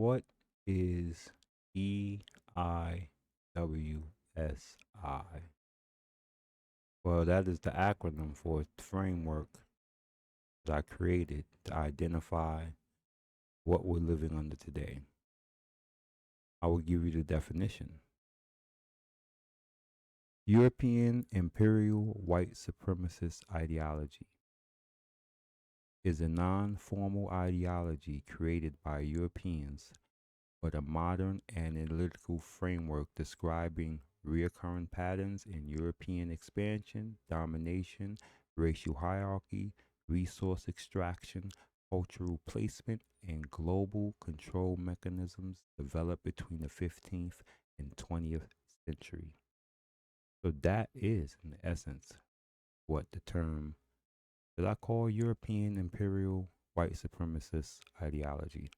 What is EIWSI? Well, that is the acronym for a framework that I created to identify what we're living under today. I will give you the definition. European imperial white supremacist ideology is a non formal ideology created by Europeans, but a modern analytical framework describing recurring patterns in European expansion, domination, racial hierarchy, resource extraction, cultural placement, and global control mechanisms developed between the 15th and 20th century. So that is, in essence, what the term that I call European imperial white supremacist ideology.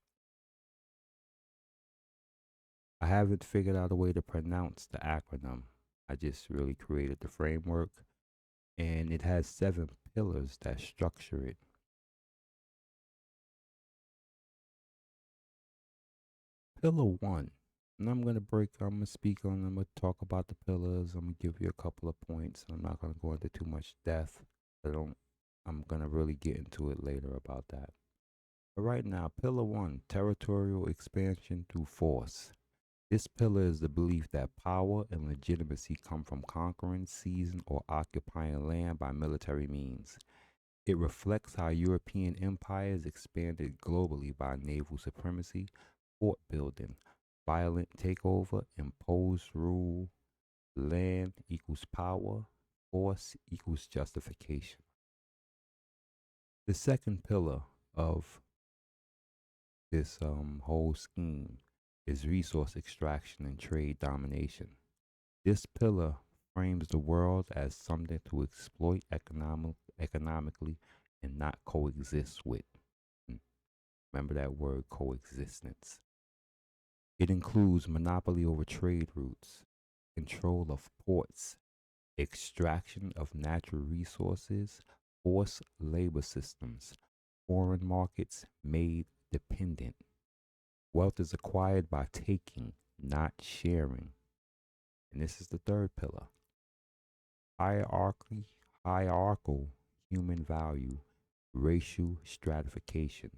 I haven't figured out a way to pronounce the acronym. I just really created the framework, and it has 7 pillars that structure it. Pillar one, and I'm gonna speak on, I'm gonna talk about the pillars. I'm gonna give you a couple of points. I'm not gonna go into too much depth. I'm gonna really get into it later about that. But right now, pillar one, territorial expansion through force. This pillar is the belief that power and legitimacy come from conquering, seizing, or occupying land by military means. It reflects how European empires expanded globally by naval supremacy, fort building, violent takeover, imposed rule, land equals power, force equals justification. The second pillar of this whole scheme is resource extraction and trade domination. This pillar frames the world as something to exploit economically and not coexist with. Mm, Remember that word, coexistence. It includes monopoly over trade routes, control of ports, extraction of natural resources, forced labor systems, foreign markets made dependent. Wealth is acquired by taking, not sharing. And this is the third pillar. Hierarchy, hierarchical human value, racial stratification.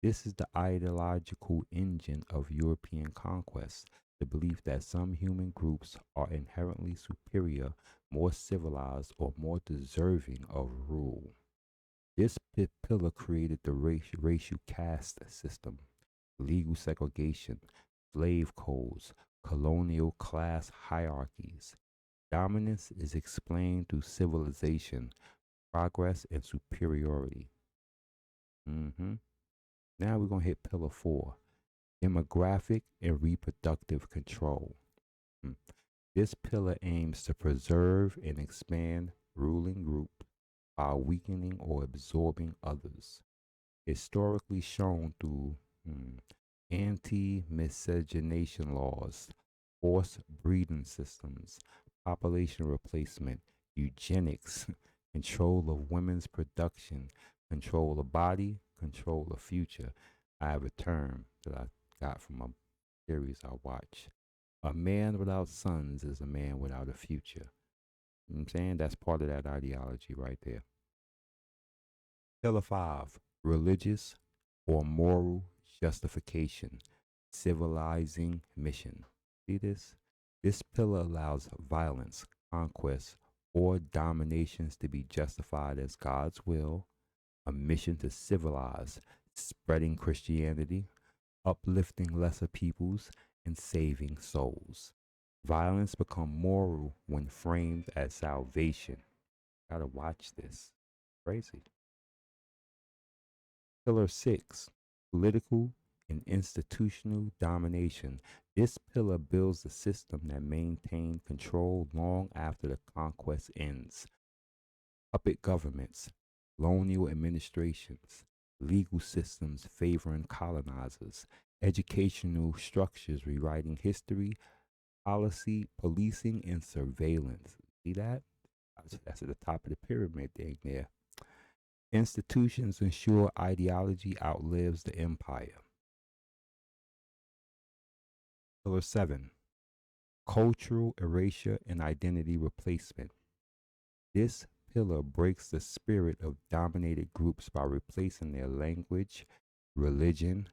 This is the ideological engine of European conquest, the belief that some human groups are inherently superior, more civilized, or more deserving of rule. This pillar created the racial caste system, legal segregation, slave codes, colonial class hierarchies. Dominance is explained through civilization, progress, and superiority. hmm Now we're going to hit pillar four, demographic and reproductive control. Mm. This pillar aims to preserve and expand ruling group while weakening or absorbing others. Historically shown through anti-miscegenation laws, forced breeding systems, population replacement, eugenics, control of women's production, control of body, control of future. I have a term that I got from a series I watch. A man without sons is a man without a future. You know what I'm saying? That's part of that ideology right there. Pillar five, religious or moral justification, civilizing mission. See this? This pillar allows violence, conquest, or dominations to be justified as God's will, a mission to civilize, spreading Christianity, uplifting lesser peoples, and saving souls. Violence become moral when framed as salvation. Gotta watch this. Crazy. Pillar 6, political and institutional domination. This pillar builds a system that maintains control long after the conquest ends. Puppet governments, colonial administrations, legal systems favoring colonizers, educational structures rewriting history, policy, policing, and surveillance. See that? That's at the top of the pyramid thing there. Institutions ensure ideology outlives the empire. Pillar 7, cultural erasure and identity replacement. This pillar breaks the spirit of dominated groups by replacing their language, religion,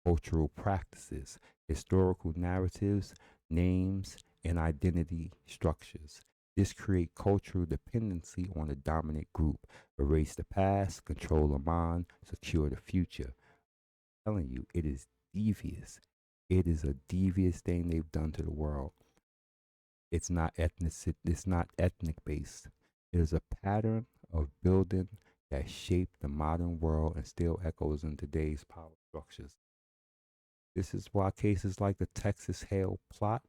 cultural practices, historical narratives, names, and identity structures. This creates cultural dependency on a dominant group, erase the past, control the mind, secure the future. I'm telling you, it is devious. It is a devious thing they've done to the world. It's not ethnic based. It is a pattern of building that shaped the modern world and still echoes in today's power structures. This is why cases like the Texas Hale plot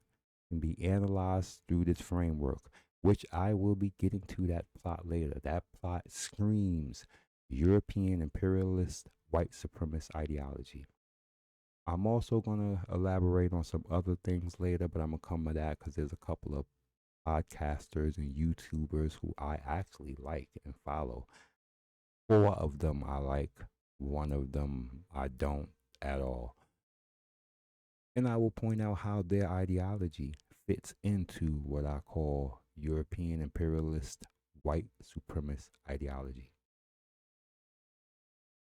can be analyzed through this framework, which I will be getting to that plot later. That plot screams European imperialist white supremacist ideology. I'm also going to elaborate on some other things later, but I'm going to come to that because there's a couple of podcasters and YouTubers who I actually like and follow. Four of them I like, one of them I don't at all. And I will point out how their ideology fits into what I call European imperialist white supremacist ideology.